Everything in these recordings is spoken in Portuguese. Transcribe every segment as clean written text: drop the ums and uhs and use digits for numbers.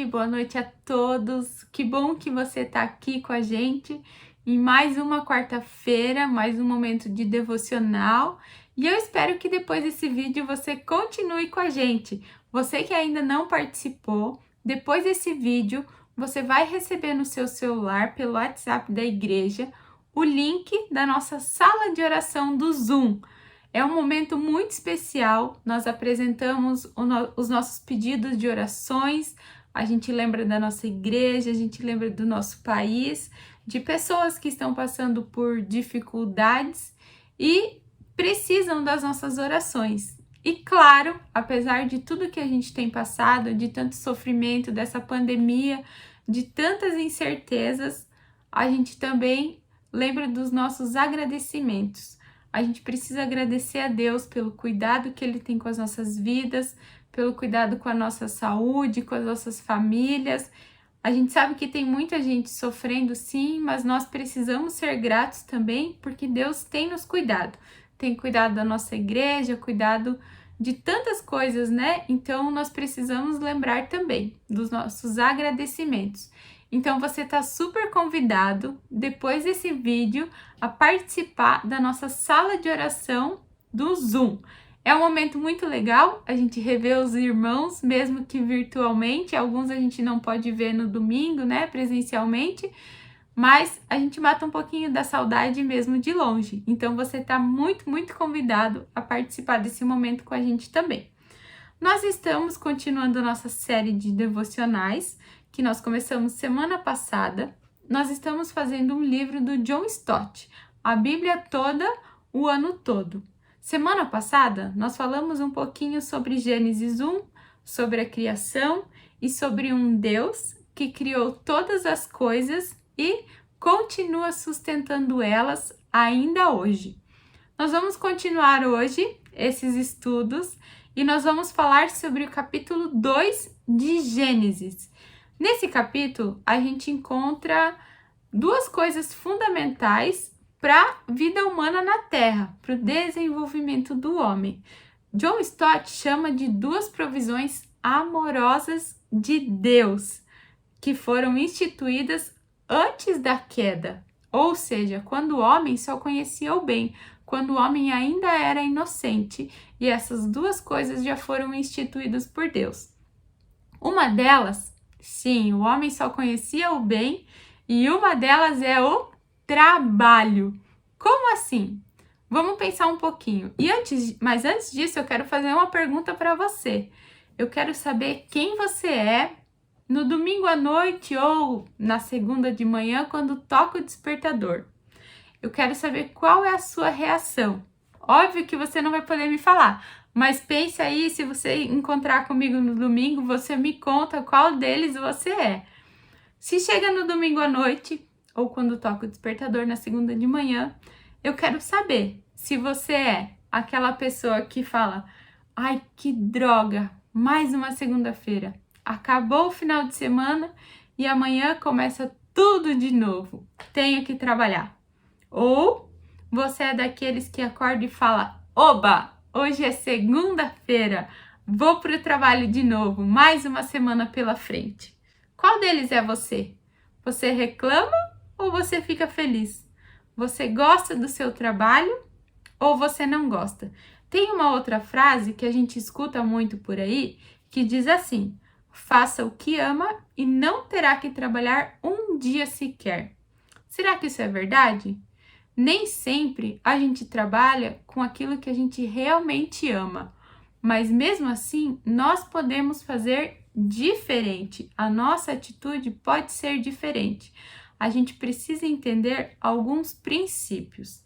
Boa noite a todos. Que bom que você está aqui com a gente em mais uma quarta-feira, mais um momento de devocional. E eu espero que depois desse vídeo você continue com a gente. Você que ainda não participou, depois desse vídeo você vai receber no seu celular, pelo WhatsApp da igreja, o link da nossa sala de oração do Zoom. É um momento muito especial, nós apresentamos os nossos pedidos de orações, a gente lembra da nossa igreja, a gente lembra do nosso país, de pessoas que estão passando por dificuldades e precisam das nossas orações. E claro, apesar de tudo que a gente tem passado, de tanto sofrimento, dessa pandemia, de tantas incertezas, a gente também lembra dos nossos agradecimentos. A gente precisa agradecer a Deus pelo cuidado que Ele tem com as nossas vidas, pelo cuidado com a nossa saúde, com as nossas famílias. A gente sabe que tem muita gente sofrendo sim, mas nós precisamos ser gratos também, porque Deus tem nos cuidado. Tem cuidado da nossa igreja, cuidado de tantas coisas, né? Então nós precisamos lembrar também dos nossos agradecimentos. Então você está super convidado, depois desse vídeo, a participar da nossa sala de oração do Zoom. É um momento muito legal, a gente revê os irmãos, mesmo que virtualmente, alguns a gente não pode ver no domingo, né, presencialmente, mas a gente mata um pouquinho da saudade mesmo de longe. Então você está muito convidado a participar desse momento com a gente também. Nós estamos continuando nossa série de devocionais, que nós começamos semana passada. Nós estamos fazendo um livro do John Stott, a Bíblia toda, o ano todo. Semana passada, nós falamos um pouquinho sobre Gênesis 1, sobre a criação e sobre um Deus que criou todas as coisas e continua sustentando elas ainda hoje. Nós vamos continuar hoje esses estudos e nós vamos falar sobre o capítulo 2 de Gênesis. Nesse capítulo, a gente encontra duas coisas fundamentais para a vida humana na Terra, para o desenvolvimento do homem. John Stott chama de duas provisões amorosas de Deus, que foram instituídas antes da queda, ou seja, quando o homem só conhecia o bem, quando o homem ainda era inocente, e essas duas coisas já foram instituídas por Deus. Uma delas, sim, o homem só conhecia o bem, e uma delas é o trabalho. Como assim? Vamos pensar um pouquinho. Mas antes disso, eu quero fazer uma pergunta para você. Eu quero saber quem você é no domingo à noite ou na segunda de manhã, quando toca o despertador. Eu quero saber qual é a sua reação. Óbvio que você não vai poder me falar, mas pense aí, se você encontrar comigo no domingo, você me conta qual deles você é. Se chega no domingo à noite, ou quando toca o despertador na segunda de manhã, eu quero saber se você é aquela pessoa que fala: ai, que droga, mais uma segunda-feira. Acabou o final de semana e amanhã começa tudo de novo. Tenho que trabalhar. Ou você é daqueles que acorda e fala: oba, hoje é segunda-feira, vou para o trabalho de novo, mais uma semana pela frente. Qual deles é você? Você reclama ou você fica feliz? Você gosta do seu trabalho ou você não gosta? Tem uma outra frase que a gente escuta muito por aí que diz assim: faça o que ama e não terá que trabalhar um dia sequer. Será que isso é verdade? Nem sempre a gente trabalha com aquilo que a gente realmente ama, mas mesmo assim nós podemos fazer diferente. A nossa atitude pode ser diferente. A gente precisa entender alguns princípios.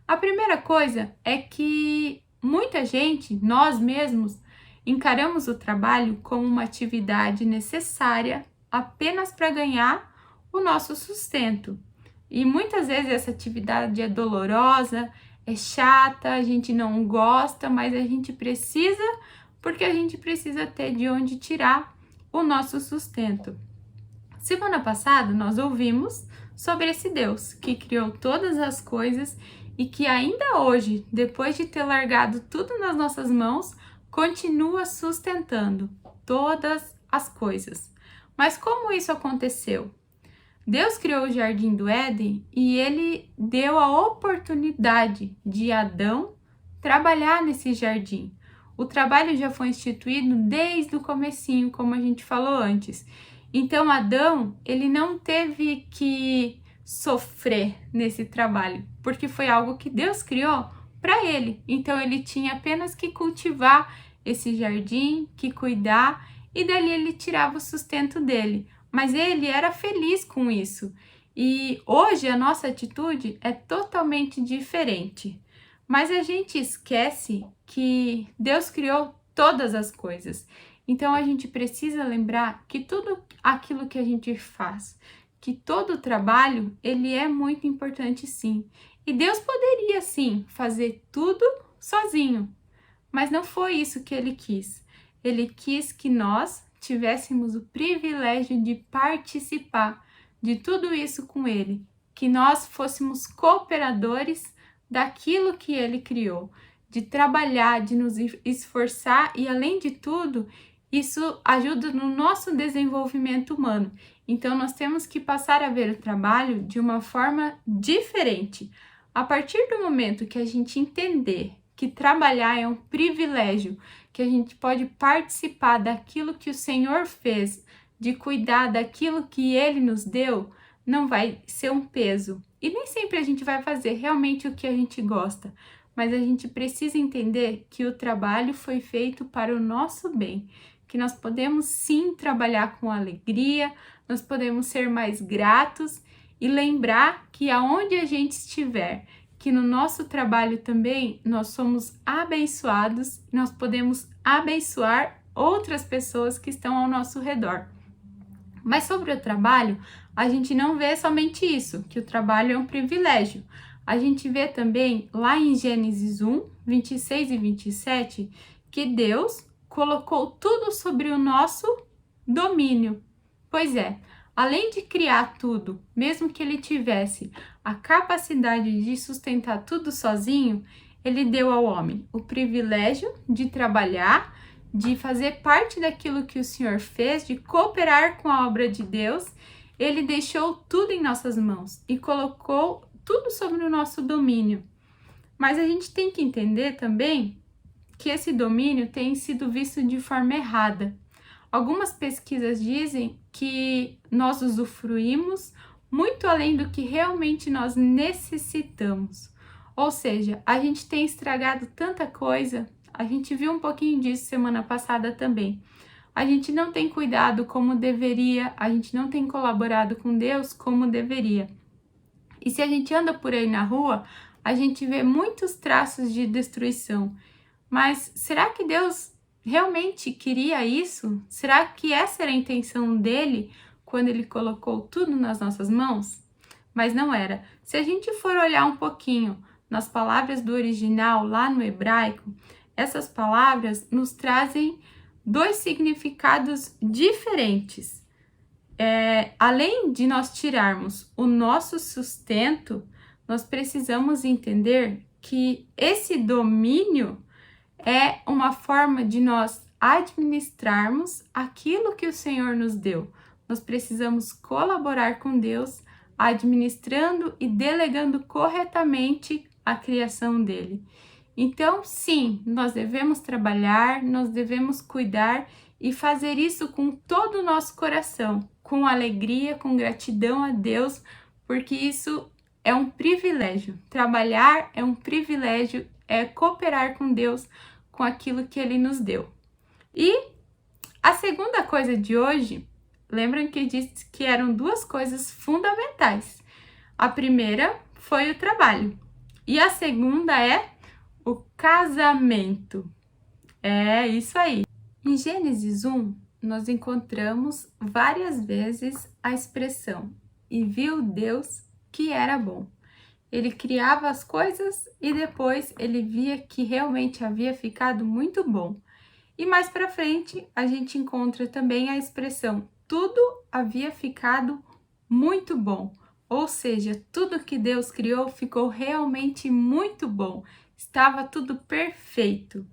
A primeira coisa é que muita gente, nós mesmos, encaramos o trabalho como uma atividade necessária apenas para ganhar o nosso sustento. E muitas vezes essa atividade é dolorosa, é chata, a gente não gosta, mas a gente precisa, porque a gente precisa ter de onde tirar o nosso sustento. Semana passada nós ouvimos sobre esse Deus que criou todas as coisas e que ainda hoje, depois de ter largado tudo nas nossas mãos, continua sustentando todas as coisas. Mas como isso aconteceu? Deus criou o Jardim do Éden e ele deu a oportunidade de Adão trabalhar nesse jardim. O trabalho já foi instituído desde o comecinho, como a gente falou antes. Então Adão, ele não teve que sofrer nesse trabalho, porque foi algo que Deus criou para ele. Então ele tinha apenas que cultivar esse jardim, que cuidar, e dali ele tirava o sustento dele. Mas ele era feliz com isso. E hoje a nossa atitude é totalmente diferente. Mas a gente esquece que Deus criou todas as coisas. Então a gente precisa lembrar que tudo aquilo que a gente faz, que todo o trabalho, ele é muito importante sim. E Deus poderia sim fazer tudo sozinho, mas não foi isso que ele quis. Ele quis que nós tivéssemos o privilégio de participar de tudo isso com ele, que nós fôssemos cooperadores daquilo que ele criou, de trabalhar, de nos esforçar e, além de tudo, isso ajuda no nosso desenvolvimento humano. Então, nós temos que passar a ver o trabalho de uma forma diferente. A partir do momento que a gente entender que trabalhar é um privilégio, que a gente pode participar daquilo que o Senhor fez, de cuidar daquilo que Ele nos deu, não vai ser um peso. E nem sempre a gente vai fazer realmente o que a gente gosta, mas a gente precisa entender que o trabalho foi feito para o nosso bem, que nós podemos sim trabalhar com alegria, nós podemos ser mais gratos e lembrar que aonde a gente estiver, que no nosso trabalho também nós somos abençoados, nós podemos abençoar outras pessoas que estão ao nosso redor. Mas sobre o trabalho, a gente não vê somente isso, que o trabalho é um privilégio. A gente vê também lá em Gênesis 1, 26 e 27, que Deus colocou tudo sobre o nosso domínio. Pois é, além de criar tudo, mesmo que ele tivesse a capacidade de sustentar tudo sozinho, ele deu ao homem o privilégio de trabalhar, de fazer parte daquilo que o Senhor fez, de cooperar com a obra de Deus. Ele deixou tudo em nossas mãos e colocou tudo sobre o nosso domínio. Mas a gente tem que entender também que esse domínio tem sido visto de forma errada. Algumas pesquisas dizem que nós usufruímos muito além do que realmente nós necessitamos. Ou seja, a gente tem estragado tanta coisa, a gente viu um pouquinho disso semana passada também. A gente não tem cuidado como deveria, a gente não tem colaborado com Deus como deveria. E se a gente anda por aí na rua, a gente vê muitos traços de destruição. Mas será que Deus realmente queria isso? Será que essa era a intenção dele quando ele colocou tudo nas nossas mãos? Mas não era. Se a gente for olhar um pouquinho nas palavras do original lá no hebraico, essas palavras nos trazem dois significados diferentes. Além de nós tirarmos o nosso sustento, nós precisamos entender que esse domínio é uma forma de nós administrarmos aquilo que o Senhor nos deu. Nós precisamos colaborar com Deus, administrando e delegando corretamente a criação dele. Então, sim, nós devemos trabalhar, nós devemos cuidar e fazer isso com todo o nosso coração, com alegria, com gratidão a Deus, porque isso é um privilégio. Trabalhar é um privilégio, é cooperar com Deus, com aquilo que Ele nos deu. E a segunda coisa de hoje, lembram que eu disse que eram duas coisas fundamentais. A primeira foi o trabalho e a segunda é o casamento. É isso aí. Em Gênesis 1, nós encontramos várias vezes a expressão "e viu Deus que era bom". Ele criava as coisas e depois ele via que realmente havia ficado muito bom. E mais para frente, a gente encontra também a expressão "tudo havia ficado muito bom". Ou seja, tudo que Deus criou ficou realmente muito bom. Estava tudo perfeito.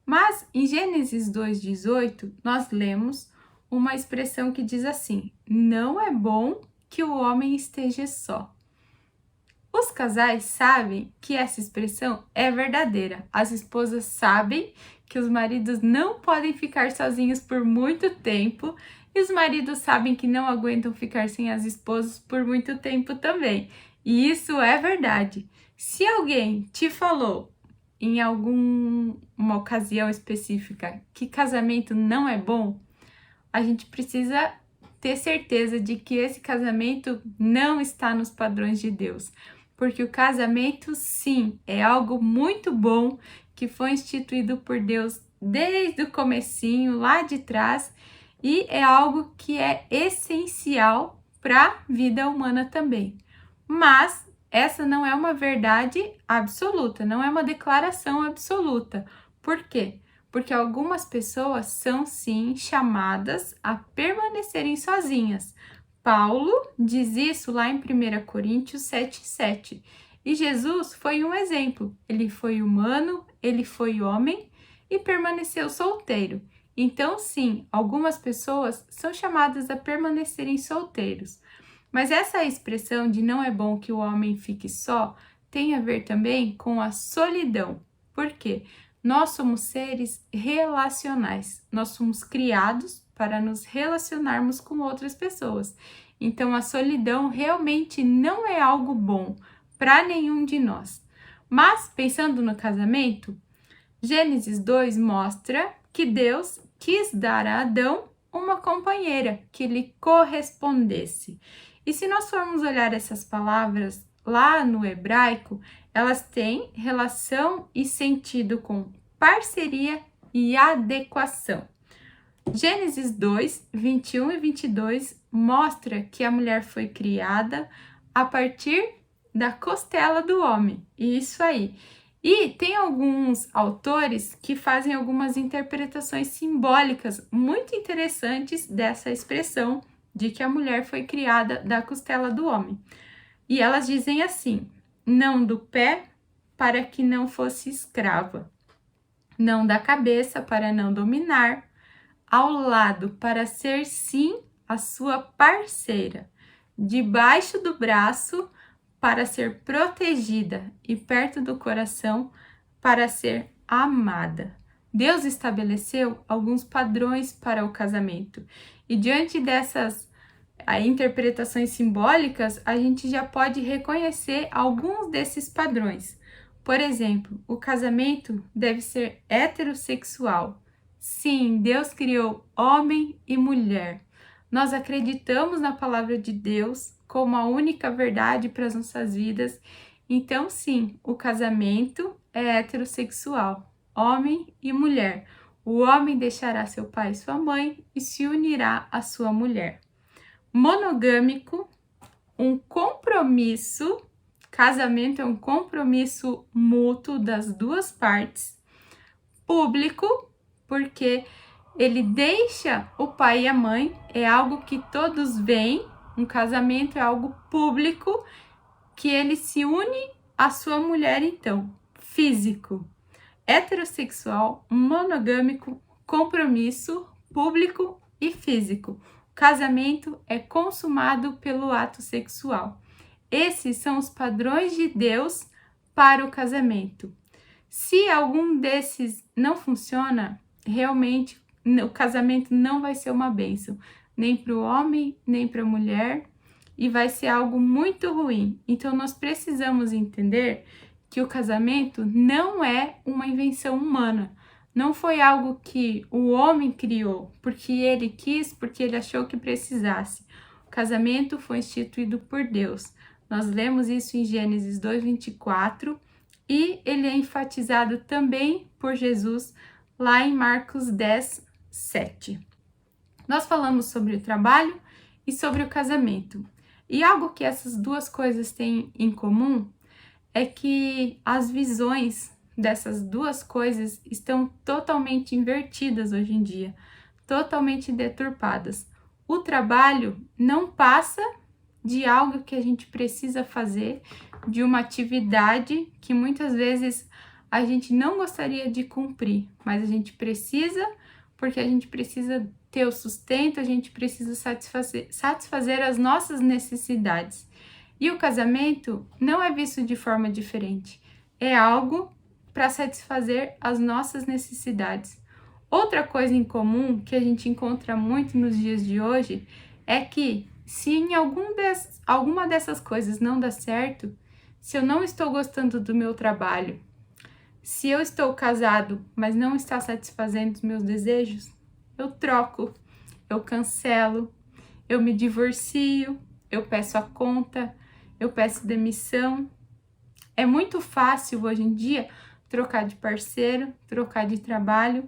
Mas em Gênesis 2:18, nós lemos uma expressão que diz assim: não é bom que o homem esteja só. Os casais sabem que essa expressão é verdadeira. As esposas sabem que os maridos não podem ficar sozinhos por muito tempo e os maridos sabem que não aguentam ficar sem as esposas por muito tempo também. E isso é verdade. Se alguém te falou em alguma ocasião específica que casamento não é bom, a gente precisa ter certeza de que esse casamento não está nos padrões de Deus. Porque o casamento, sim, é algo muito bom que foi instituído por Deus desde o comecinho, lá de trás, e é algo que é essencial para a vida humana também. Mas essa não é uma verdade absoluta, não é uma declaração absoluta. Por quê? Porque algumas pessoas são sim chamadas a permanecerem sozinhas. Paulo diz isso lá em 1 Coríntios 7,7. E Jesus foi um exemplo. Ele foi humano, ele foi homem e permaneceu solteiro. Então, sim, algumas pessoas são chamadas a permanecerem solteiros. Mas essa expressão de não é bom que o homem fique só tem a ver também com a solidão. Por quê? Nós somos seres relacionais. Nós somos criados para nos relacionarmos com outras pessoas. Então, a solidão realmente não é algo bom para nenhum de nós. Mas, pensando no casamento, Gênesis 2 mostra que Deus quis dar a Adão uma companheira que lhe correspondesse. E se nós formos olhar essas palavras lá no hebraico, elas têm relação e sentido com parceria e adequação. Gênesis 2, 21 e 22 mostra que a mulher foi criada a partir da costela do homem. Isso aí. E tem alguns autores que fazem algumas interpretações simbólicas muito interessantes dessa expressão de que a mulher foi criada da costela do homem. E elas dizem assim: não do pé, para que não fosse escrava, não da cabeça, para não dominar, ao lado, para ser sim a sua parceira, debaixo do braço, para ser protegida, e perto do coração, para ser amada. Deus estabeleceu alguns padrões para o casamento, e diante dessas interpretações simbólicas, a gente já pode reconhecer alguns desses padrões. Por exemplo, o casamento deve ser heterossexual. Sim, Deus criou homem e mulher. Nós acreditamos na palavra de Deus como a única verdade para as nossas vidas. Então, sim, o casamento é heterossexual, homem e mulher. O homem deixará seu pai e sua mãe e se unirá à sua mulher. Monogâmico, um compromisso. Casamento é um compromisso mútuo das duas partes. Público, porque ele deixa o pai e a mãe, é algo que todos veem. Um casamento é algo público, que ele se une à sua mulher, então. Físico, heterossexual, monogâmico, compromisso, público e físico. O casamento é consumado pelo ato sexual. Esses são os padrões de Deus para o casamento. Se algum desses não funciona, realmente o casamento não vai ser uma bênção, nem para o homem, nem para a mulher, e vai ser algo muito ruim. Então, nós precisamos entender que o casamento não é uma invenção humana. Não foi algo que o homem criou porque ele quis, porque ele achou que precisasse. O casamento foi instituído por Deus. Nós lemos isso em Gênesis 2:24 e ele é enfatizado também por Jesus lá em Marcos 10:7. Nós falamos sobre o trabalho e sobre o casamento. E algo que essas duas coisas têm em comum é que as visões dessas duas coisas estão totalmente invertidas hoje em dia, totalmente deturpadas. O trabalho não passa de algo que a gente precisa fazer, de uma atividade que muitas vezes a gente não gostaria de cumprir, mas a gente precisa, porque a gente precisa ter o sustento, a gente precisa satisfazer as nossas necessidades. E o casamento não é visto de forma diferente. É algo para satisfazer as nossas necessidades. Outra coisa em comum que a gente encontra muito nos dias de hoje é que se em alguma dessas coisas não dá certo, se eu não estou gostando do meu trabalho, se eu estou casado, mas não está satisfazendo os meus desejos, eu troco, eu cancelo, eu me divorcio, eu peço a conta, eu peço demissão. É muito fácil hoje em dia trocar de parceiro, trocar de trabalho,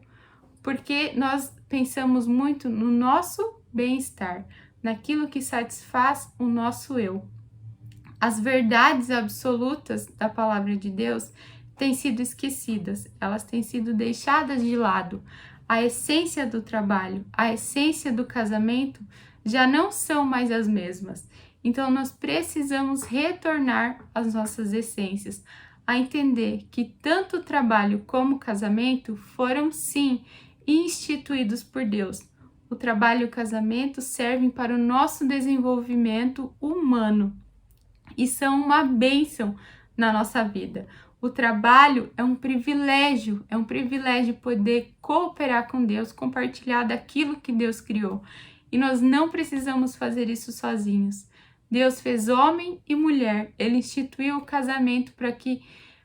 porque nós pensamos muito no nosso bem-estar, naquilo que satisfaz o nosso eu. As verdades absolutas da palavra de Deus têm sido esquecidas, elas têm sido deixadas de lado. A essência do trabalho, a essência do casamento já não são mais as mesmas. Então, nós precisamos retornar às nossas essências, a entender que tanto o trabalho como o casamento foram, sim, instituídos por Deus. O trabalho e o casamento servem para o nosso desenvolvimento humano e são uma bênção na nossa vida. O trabalho é um privilégio poder cooperar com Deus, compartilhar daquilo que Deus criou. E nós não precisamos fazer isso sozinhos. Deus fez homem e mulher, Ele instituiu o casamento para que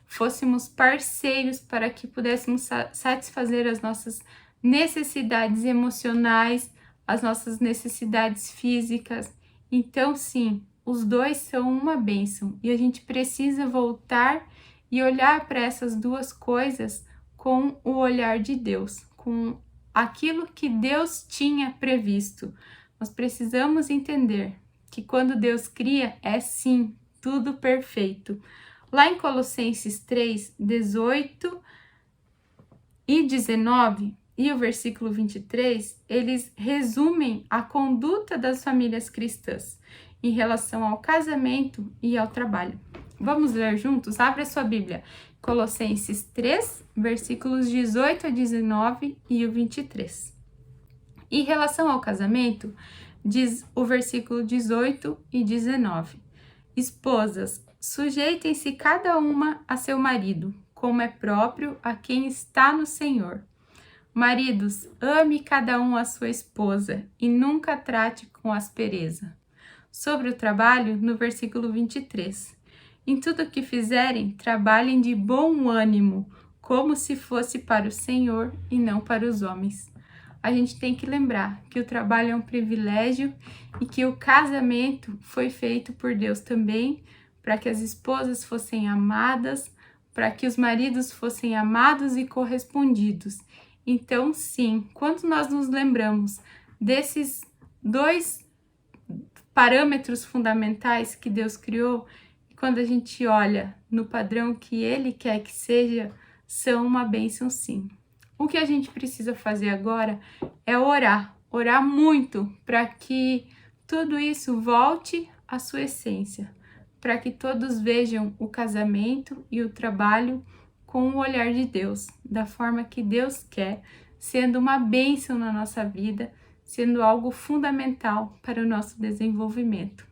fôssemos parceiros, para que pudéssemos satisfazer as nossas necessidades emocionais, as nossas necessidades físicas. Então, sim, os dois são uma bênção e a gente precisa voltar e olhar para essas duas coisas com o olhar de Deus, com aquilo que Deus tinha previsto. Nós precisamos entender que quando Deus cria, é sim tudo perfeito. Lá em Colossenses 3, 18 e 19, e o versículo 23, eles resumem a conduta das famílias cristãs em relação ao casamento e ao trabalho. Vamos ler juntos? Abre a sua Bíblia. Colossenses 3, versículos 18 a 19 e o 23. Em relação ao casamento, diz o versículo 18 e 19. Esposas, sujeitem-se cada uma a seu marido, como é próprio a quem está no Senhor. Maridos, ame cada um a sua esposa e nunca trate com aspereza. Sobre o trabalho, no versículo 23. Em tudo o que fizerem, trabalhem de bom ânimo, como se fosse para o Senhor e não para os homens. A gente tem que lembrar que o trabalho é um privilégio e que o casamento foi feito por Deus também, para que as esposas fossem amadas, para que os maridos fossem amados e correspondidos. Então, sim, quando nós nos lembramos desses dois parâmetros fundamentais que Deus criou, quando a gente olha no padrão que Ele quer que seja, são uma bênção, sim. O que a gente precisa fazer agora é orar muito para que tudo isso volte à sua essência, para que todos vejam o casamento e o trabalho com o olhar de Deus, da forma que Deus quer, sendo uma bênção na nossa vida, sendo algo fundamental para o nosso desenvolvimento.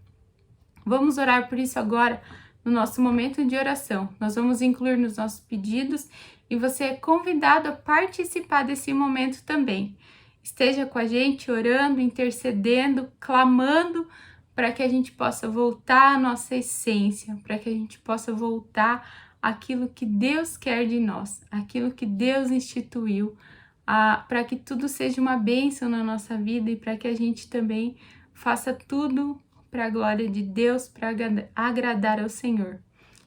Vamos orar por isso agora no nosso momento de oração. Nós vamos incluir nos nossos pedidos e você é convidado a participar desse momento também. Esteja com a gente orando, intercedendo, clamando para que a gente possa voltar à nossa essência, para que a gente possa voltar àquilo que Deus quer de nós, aquilo que Deus instituiu, para que tudo seja uma bênção na nossa vida e para que a gente também faça tudo para a glória de Deus, para agradar ao Senhor.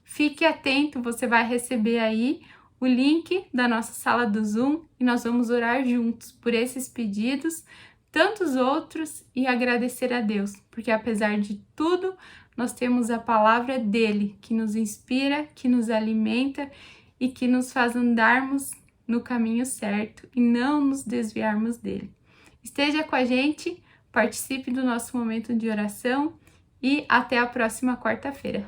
Fique atento, você vai receber aí o link da nossa sala do Zoom e nós vamos orar juntos por esses pedidos, tantos outros, e agradecer a Deus, porque apesar de tudo, nós temos a palavra dele que nos inspira, que nos alimenta e que nos faz andarmos no caminho certo e não nos desviarmos dele. Esteja com a gente, participe do nosso momento de oração e até a próxima quarta-feira.